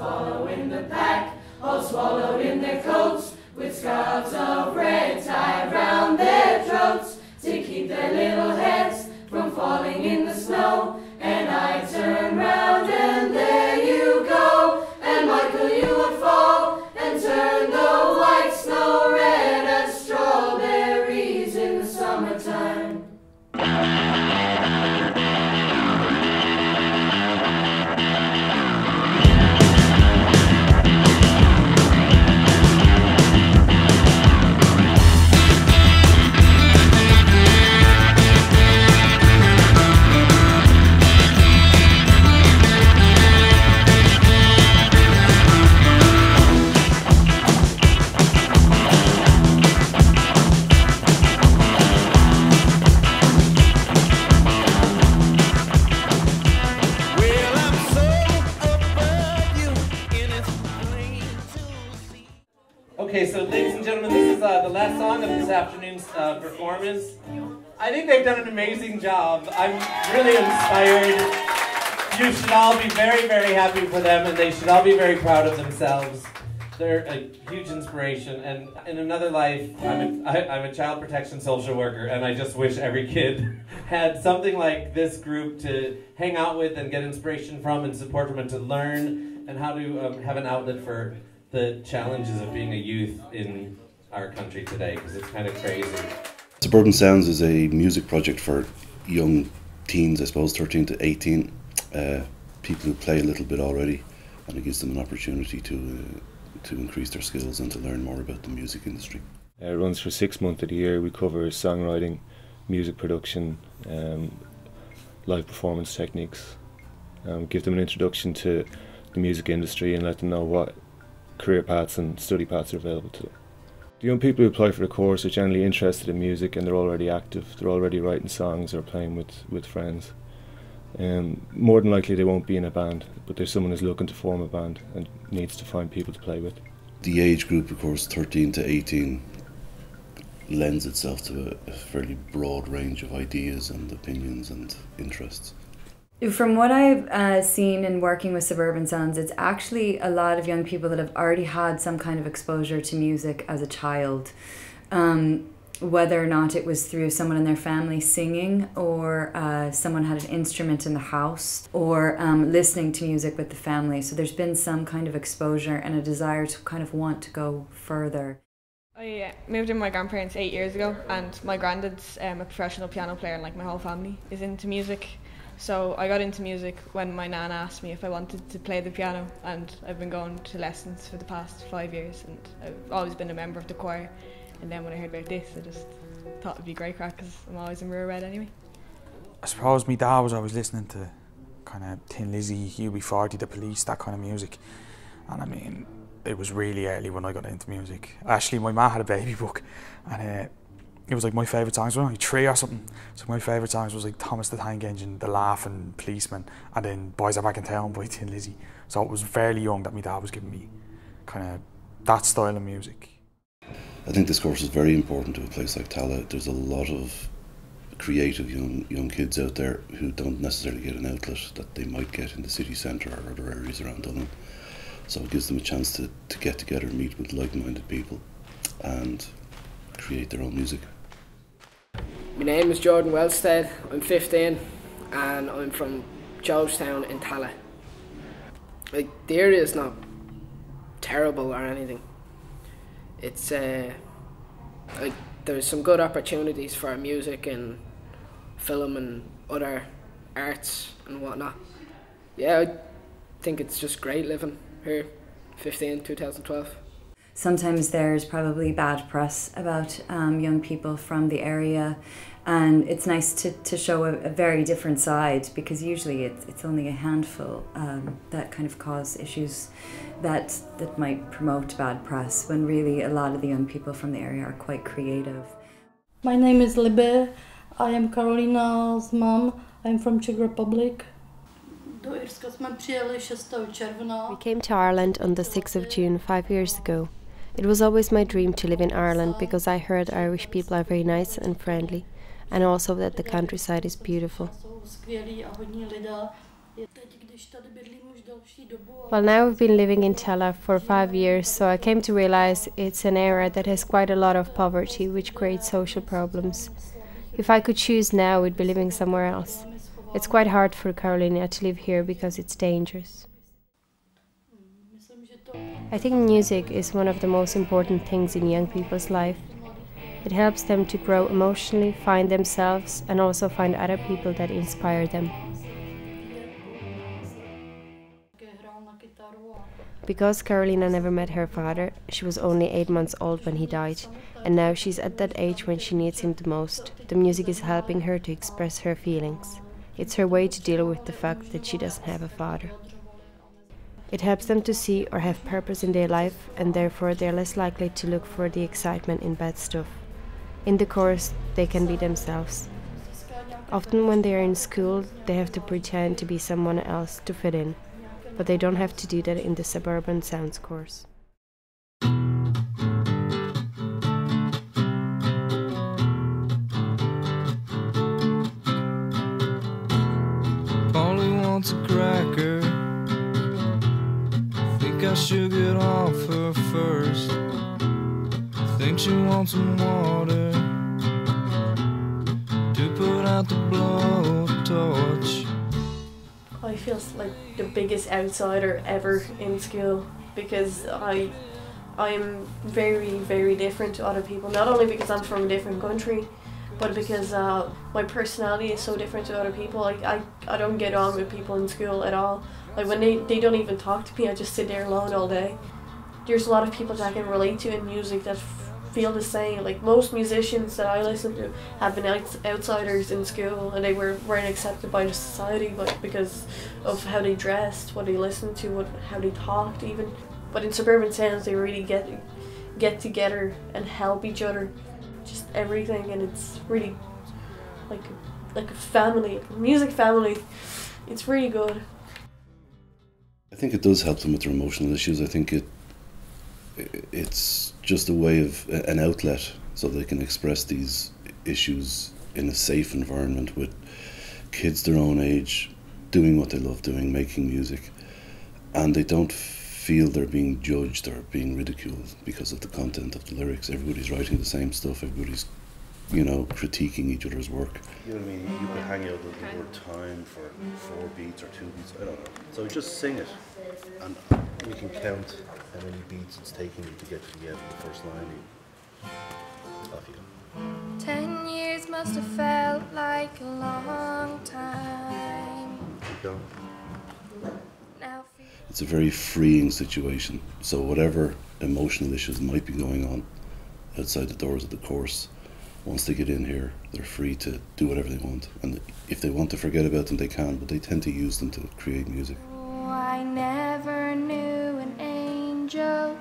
following the pack, all swallowed in their coats, with scarves of red tied round their throats, to keep their little heads from falling in the snow. And I turn round and there you go, and Michael, you would fall and turn the white snow red as strawberries in the summertime. Okay, so ladies and gentlemen, this is the last song of this afternoon's performance. I think they've done an amazing job. I'm really inspired. You should all be very, very happy for them, and they should all be very proud of themselves. They're a huge inspiration, and in another life, I'm a child protection social worker, and I just wish every kid had something like this group to hang out with and get inspiration from and support from, and to learn and how to have an outlet for the challenges of being a youth in our country today, because it's kind of crazy. Suburban Sounds is a music project for young teens, I suppose, 13 to 18, people who play a little bit already, and it gives them an opportunity to increase their skills and to learn more about the music industry. It runs for 6 months of the year. We cover songwriting, music production, live performance techniques, give them an introduction to the music industry and let them know what career paths and study paths are available to them. The young people who apply for the course are generally interested in music, and they're already active. They're already writing songs or playing with friends. More than likely they won't be in a band, but there's someone who's looking to form a band and needs to find people to play with. The age group, of course, 13 to 18, lends itself to a fairly broad range of ideas and opinions and interests. From what I've seen in working with Suburban Sounds, it's actually a lot of young people that have already had some kind of exposure to music as a child. Whether or not it was through someone in their family singing, or someone had an instrument in the house, or listening to music with the family. So there's been some kind of exposure and a desire to kind of want to go further. I moved in with my grandparents 8 years ago, and my granddad's a professional piano player, and like my whole family is into music. So I got into music when my nan asked me if I wanted to play the piano, and I've been going to lessons for the past 5 years, and I've always been a member of the choir. And then when I heard about this, I just thought it'd be great crack, because I'm always in Rear Red anyway. I suppose my dad was always listening to kind of Thin Lizzy, UB40, The Police, that kind of music. And I mean, it was really early when I got into music. Actually, my ma had a baby book, and it was like my favourite songs were only 3 or something. So my favourite songs was like Thomas the Tank Engine, The Laugh and Policeman, and then Boys Are Back in Town by Thin Lizzy. So it was fairly young that my dad was giving me kind of that style of music. I think this course is very important to a place like Tallaght. There's a lot of creative young kids out there who don't necessarily get an outlet that they might get in the city centre or other areas around Dublin. So it gives them a chance to get together, meet with like-minded people and create their own music. My name is Jordan Wellstead, I'm 15 and I'm from Georgetown in Tallaght. Like, the area is not terrible or anything. It's like, there's some good opportunities for music and film and other arts and whatnot. Yeah, I think it's just great living here, 2012. Sometimes there's probably bad press about young people from the area, and it's nice to show a very different side, because usually it's only a handful that kind of cause issues that might promote bad press, when really a lot of the young people from the area are quite creative. My name is Libe. I am Karolina's mom. I'm from Czech Republic. We came to Ireland on the 6th of June 5 years ago. It was always my dream to live in Ireland, because I heard Irish people are very nice and friendly, and also that the countryside is beautiful. Well, now I've been living in Tella for 5 years, so I came to realize it's an area that has quite a lot of poverty, which creates social problems. If I could choose now, I'd be living somewhere else. It's quite hard for Carolina to live here because it's dangerous. I think music is one of the most important things in young people's life. It helps them to grow emotionally, find themselves, and also find other people that inspire them. Because Carolina never met her father, she was only 8 months old when he died, and now she's at that age when she needs him the most. The music is helping her to express her feelings. It's her way to deal with the fact that she doesn't have a father. It helps them to see or have purpose in their life, and therefore they're less likely to look for the excitement in bad stuff. In the chorus, they can be themselves. Often when they are in school, they have to pretend to be someone else to fit in, but they don't have to do that in the Suburban Sounds course. Polly wants a cracker. Think I should get off her first. Think she wants some water to put out the blowtorch. I feel like the biggest outsider ever in school because I'm very, very different to other people. Not only because I'm from a different country, but because my personality is so different to other people. Like I don't get on with people in school at all. Like when they don't even talk to me, I just sit there alone all day. There's a lot of people that I can relate to in music that feel the same. Like most musicians that I listen to have been outsiders in school, and they weren't accepted by the society, but because of how they dressed, what they listened to, how they talked even. But in Suburban Sounds, they really get together and help each other, just everything, and it's really like a family, a music family. It's really good. I think it does help them with their emotional issues. I think it's just a way of an outlet so they can express these issues in a safe environment with kids their own age doing what they love doing, making music, and they don't feel they're being judged or being ridiculed because of the content of the lyrics. Everybody's writing the same stuff, everybody's, critiquing each other's work. You know what I mean? You could hang out with the word time for 4 beats or 2 beats, I don't know. So just sing it, and you can count how many beats it's taking you to get to the end of the first line. Off you go. 10 years must have felt like a long time. Keep going. It's a very freeing situation. So whatever emotional issues might be going on outside the doors of the course, once they get in here, they're free to do whatever they want. And if they want to forget about them, they can, but they tend to use them to create music. Oh, I never knew an angel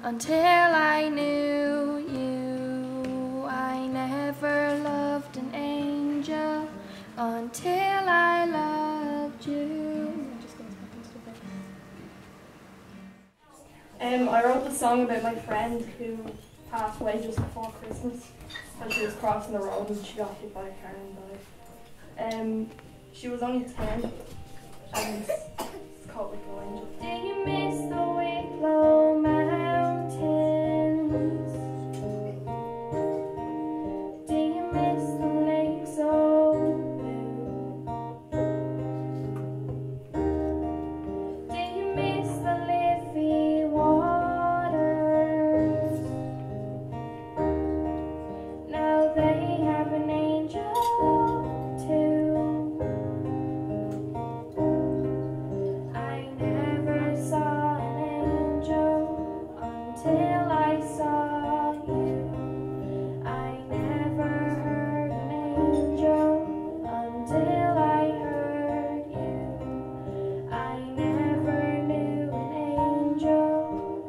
until I knew you. I never loved an angel until I loved you. I wrote the song about my friend who passed away just before Christmas, and she was crossing the road and she got hit by a car and died. She was only 10, and it's called Little Angel. Do you miss the Wicklow Mountains? Do you miss the lake so blue? Do you miss the Liffey waters? Now they have an angel too. I never saw an angel until I saw you. I never heard an angel until I heard you. I never knew an angel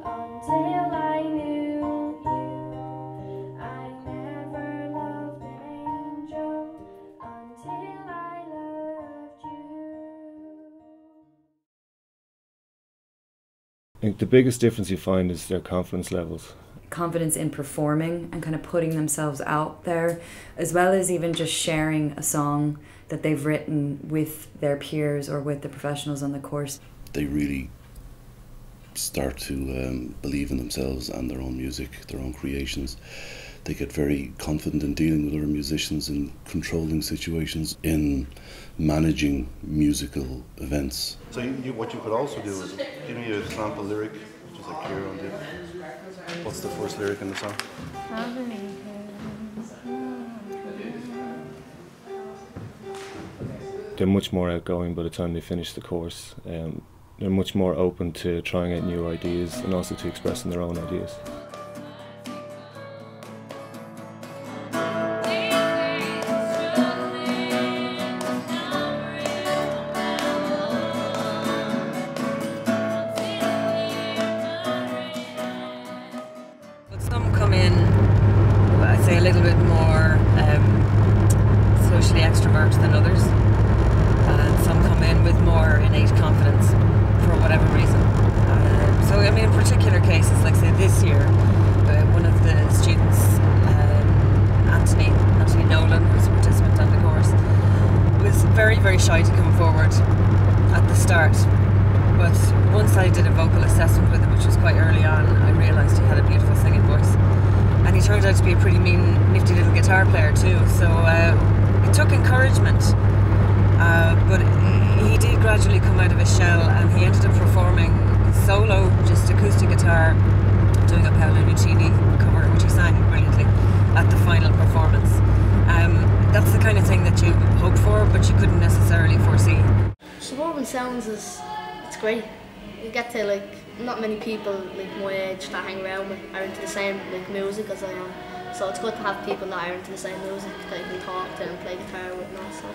until I knew you. I never loved an angel until I loved you. I think the biggest difference you find is their confidence levels. confidence in performing and kind of putting themselves out there, as well as even just sharing a song that they've written with their peers or with the professionals on the course. They really start to believe in themselves and their own music, their own creations. They get very confident in dealing with other musicians, in controlling situations, in managing musical events. So what you could also do is give me a sample lyric, just like Kieran did. What's the first lyric in the song? They're much more outgoing by the time they finish the course. They're much more open to trying out new ideas and also to expressing their own ideas. Some come in, I'd say, a little bit more socially extrovert than others, and some come in with more innate confidence for whatever reason. So I mean, in particular cases, like say this year, one of the students, Anthony Nolan, who's a participant on the course, was very, very shy to come forward at the start. But once I did a vocal assessment with him, which was quite early on, I realised he had a beautiful singing voice. And he turned out to be a pretty nifty little guitar player too. So it took encouragement. But he did gradually come out of his shell, and he ended up performing solo, just acoustic guitar, doing a Paolo Nutini cover, which he sang brilliantly at the final performance. That's the kind of thing that you hope for, but you couldn't necessarily foresee. Suburban Sounds it's great. You get to, like, not many people like my age that hang around with are into the same like music as I am. So it's good to have people that are into the same music that you can talk to and play guitar with and all. So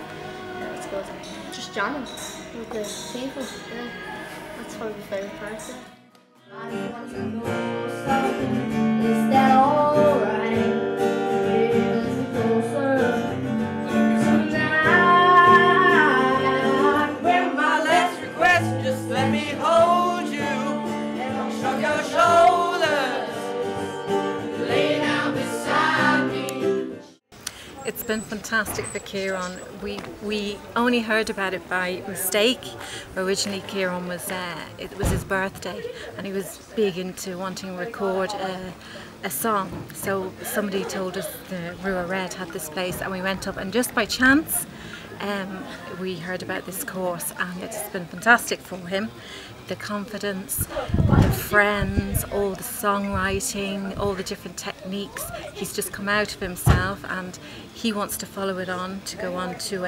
yeah, it's good. Just jamming with the people. Yeah, that's probably my favourite part. Yeah. I want to know something. Is that alright? It's been fantastic for Kieran. We only heard about it by mistake. Originally Kieran it was his birthday and he was big into wanting to record a song. So somebody told us the Rua Red had this place, and we went up, and just by chance we heard about this course, and it's been fantastic for him. The confidence, the friends, all the songwriting, all the different techniques. He's just come out of himself, and he wants to follow it on to go on to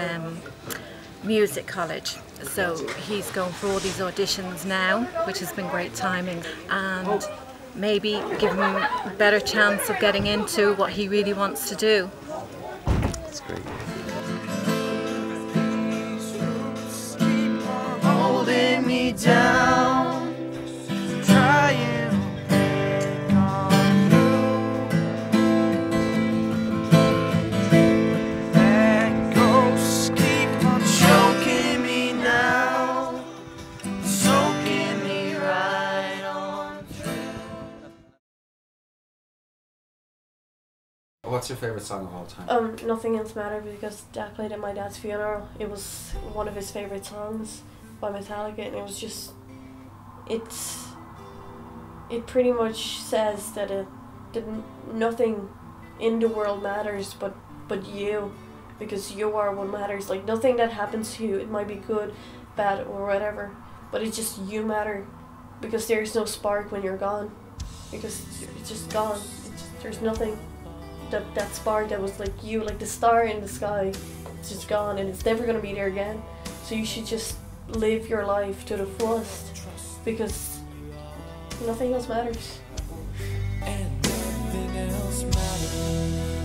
music college. So he's going for all these auditions now, which has been great timing, and maybe give him a better chance of getting into what he really wants to do. That's great. Holding me down, trying to hang on through. That ghost keep on choking me now, soaking me right on through. What's your favourite song of all time? Nothing Else Matters, because Dad played at my dad's funeral. It was one of his favourite songs by Metallica, and it was just, it pretty much says that nothing in the world matters but you, because you are what matters. Like, nothing that happens to you, it might be good, bad, or whatever, but it's just you matter, because there's no spark when you're gone, because it's just gone. There's nothing. That spark that was like you, like the star in the sky, it's just gone, and it's never going to be there again. So you should just live your life to the fullest, because nothing else matters. And nothing else matters.